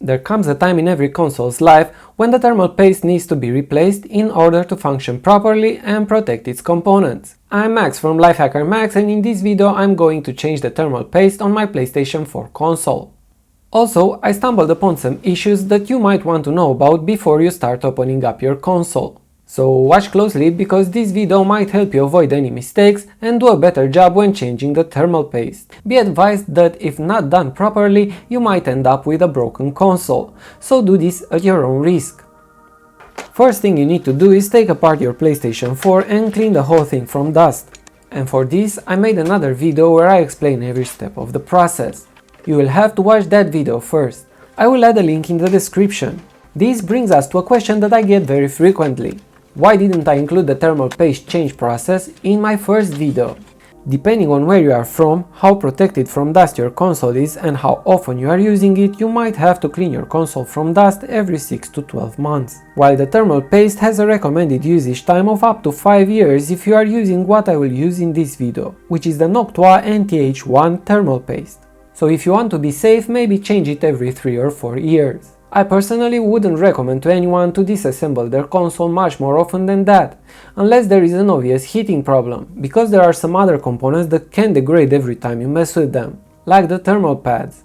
There comes a time in every console's life when the thermal paste needs to be replaced in order to function properly and protect its components. I'm Max from LifeHackerMax, and in this video I'm going to change the thermal paste on my PlayStation 4 console. Also, I stumbled upon some issues that you might want to know about before you start opening up your console. So watch closely, because this video might help you avoid any mistakes and do a better job when changing the thermal paste. Be advised that if not done properly, you might end up with a broken console, so do this at your own risk. First thing you need to do is take apart your PlayStation 4 and clean the whole thing from dust. And for this I made another video where I explain every step of the process. You will have to watch that video first. I will add a link in the description. This brings us to a question that I get very frequently. Why didn't I include the thermal paste change process in my first video? Depending on where you are from, how protected from dust your console is, and how often you are using it, you might have to clean your console from dust every 6 to 12 months. While the thermal paste has a recommended usage time of up to 5 years if you are using what I will use in this video, which is the Noctua NT-H1 Thermal Paste. So if you want to be safe, maybe change it every 3 or 4 years. I personally wouldn't recommend to anyone to disassemble their console much more often than that, unless there is an obvious heating problem, because there are some other components that can degrade every time you mess with them, like the thermal pads.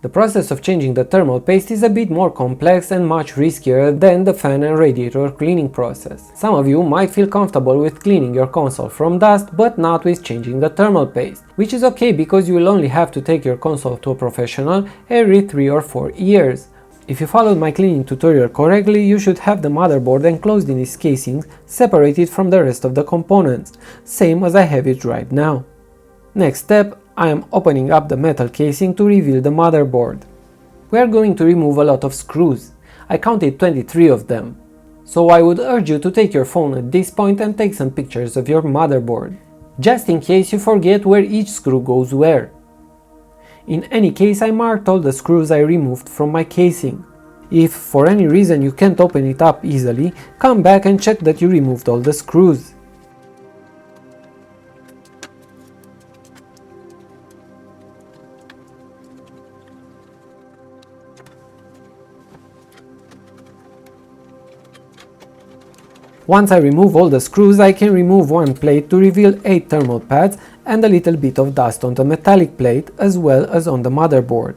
The process of changing the thermal paste is a bit more complex and much riskier than the fan and radiator cleaning process. Some of you might feel comfortable with cleaning your console from dust, but not with changing the thermal paste, which is okay because you will only have to take your console to a professional every 3 or 4 years. If you followed my cleaning tutorial correctly, you should have the motherboard enclosed in its casing, separated from the rest of the components, same as I have it right now. Next step, I am opening up the metal casing to reveal the motherboard. We are going to remove a lot of screws. I counted 23 of them. So I would urge you to take your phone at this point and take some pictures of your motherboard, just in case you forget where each screw goes where. In any case, I marked all the screws I removed from my casing. If for any reason you can't open it up easily, come back and check that you removed all the screws. Once I remove all the screws, I can remove one plate to reveal 8 thermal pads and a little bit of dust on the metallic plate as well as on the motherboard.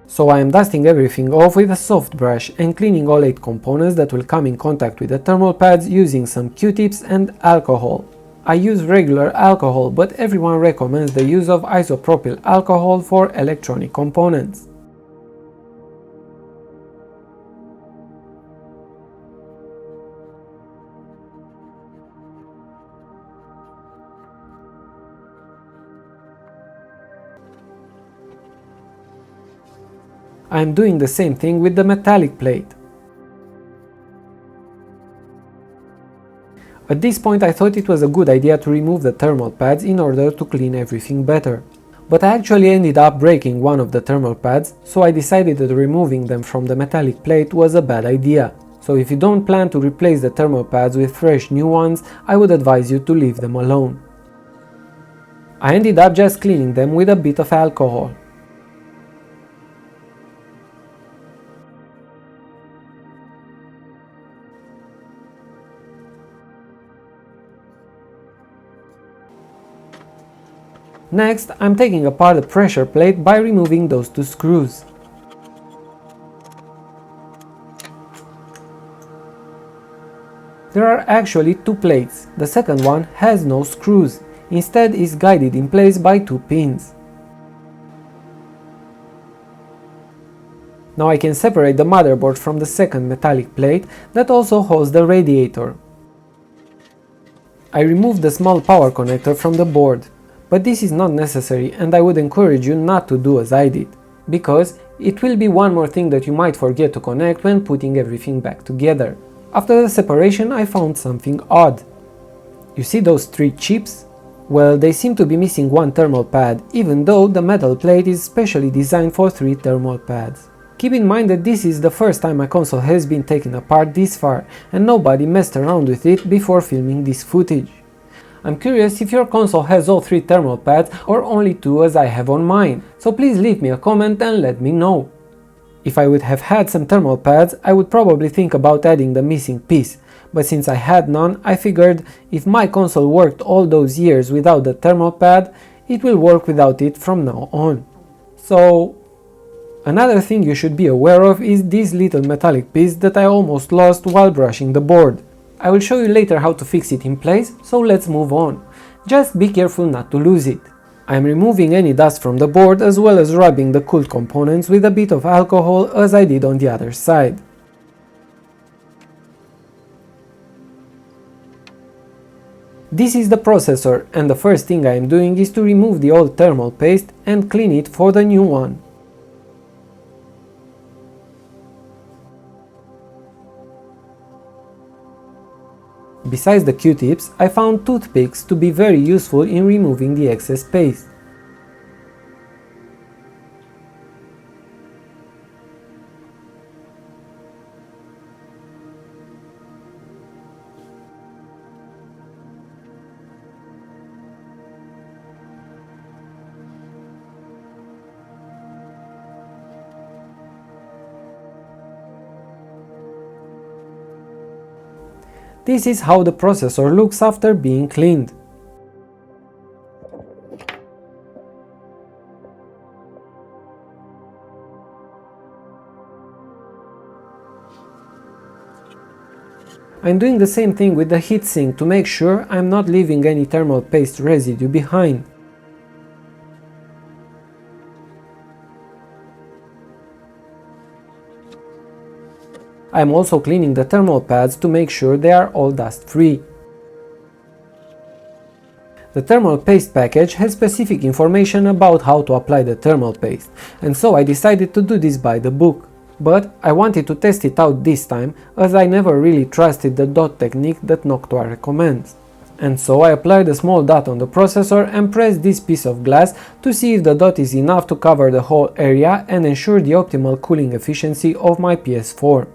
So I am dusting everything off with a soft brush and cleaning all 8 components that will come in contact with the thermal pads using some Q-tips and alcohol. I use regular alcohol, but everyone recommends the use of isopropyl alcohol for electronic components. I am doing the same thing with the metallic plate. At this point I thought it was a good idea to remove the thermal pads in order to clean everything better. But I actually ended up breaking one of the thermal pads, so I decided that removing them from the metallic plate was a bad idea. So if you don't plan to replace the thermal pads with fresh new ones, I would advise you to leave them alone. I ended up just cleaning them with a bit of alcohol. Next, I'm taking apart the pressure plate by removing those 2 screws. There are actually 2 plates. The second one has no screws. Instead is guided in place by 2 pins. Now I can separate the motherboard from the second metallic plate that also holds the radiator. I removed the small power connector from the board. But this is not necessary, and I would encourage you not to do as I did, because it will be one more thing that you might forget to connect when putting everything back together. After the separation, I found something odd. You see those 3 chips? Well, they seem to be missing one thermal pad, even though the metal plate is specially designed for 3 thermal pads. Keep in mind that this is the first time my console has been taken apart this far, and nobody messed around with it before filming this footage. I'm curious if your console has all 3 thermal pads or only 2 as I have on mine, so please leave me a comment and let me know. If I would have had some thermal pads, I would probably think about adding the missing piece, but since I had none, I figured if my console worked all those years without the thermal pad, it will work without it from now on. So, another thing you should be aware of is this little metallic piece that I almost lost while brushing the board. I will show you later how to fix it in place, so let's move on. Just be careful not to lose it. I am removing any dust from the board as well as rubbing the cooled components with a bit of alcohol as I did on the other side. This is the processor, and the first thing I am doing is to remove the old thermal paste and clean it for the new one. Besides the Q-tips, I found toothpicks to be very useful in removing the excess paste. This is how the processor looks after being cleaned. I'm doing the same thing with the heatsink to make sure I'm not leaving any thermal paste residue behind. I am also cleaning the thermal pads to make sure they are all dust free. The thermal paste package has specific information about how to apply the thermal paste, and so I decided to do this by the book. But I wanted to test it out this time, as I never really trusted the dot technique that Noctua recommends. And so I applied a small dot on the processor and pressed this piece of glass to see if the dot is enough to cover the whole area and ensure the optimal cooling efficiency of my PS4.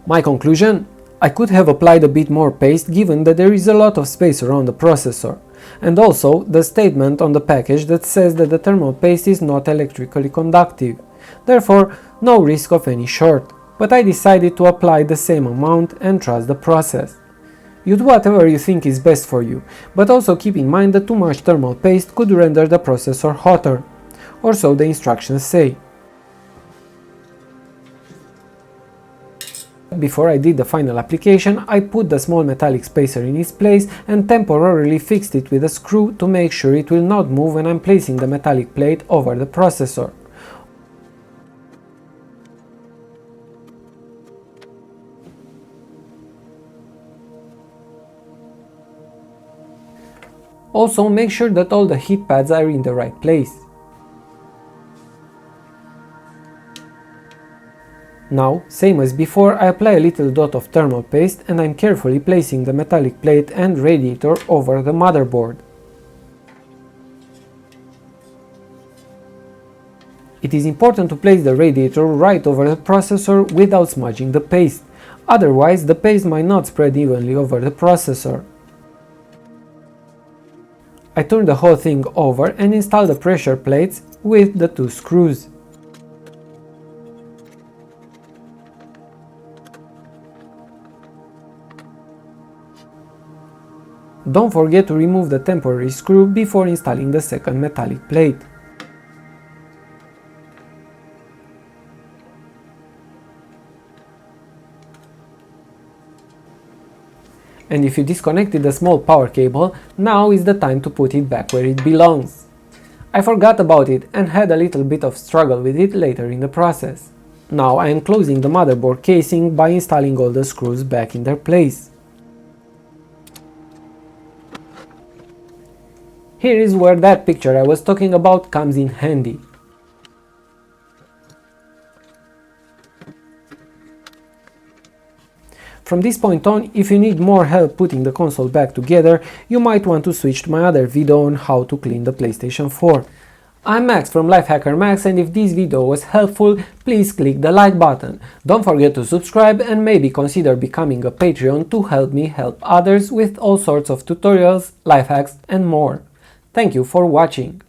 My conclusion? I could have applied a bit more paste given that there is a lot of space around the processor, and also the statement on the package that says that the thermal paste is not electrically conductive, therefore no risk of any short, but I decided to apply the same amount and trust the process. You do whatever you think is best for you, but also keep in mind that too much thermal paste could render the processor hotter, or so the instructions say. Before I did the final application, I put the small metallic spacer in its place and temporarily fixed it with a screw to make sure it will not move when I'm placing the metallic plate over the processor. Also, make sure that all the heat pads are in the right place. Now, same as before, I apply a little dot of thermal paste and I'm carefully placing the metallic plate and radiator over the motherboard. It is important to place the radiator right over the processor without smudging the paste, otherwise the paste might not spread evenly over the processor. I turn the whole thing over and install the pressure plates with the 2 screws. Don't forget to remove the temporary screw before installing the second metallic plate. And if you disconnected the small power cable, now is the time to put it back where it belongs. I forgot about it and had a little bit of struggle with it later in the process. Now I am closing the motherboard casing by installing all the screws back in their place. Here is where that picture I was talking about comes in handy. From this point on, if you need more help putting the console back together, you might want to switch to my other video on how to clean the PlayStation 4. I'm Max from LifeHackerMax, and if this video was helpful, please click the like button. Don't forget to subscribe and maybe consider becoming a Patreon to help me help others with all sorts of tutorials, life hacks and more. Thank you for watching.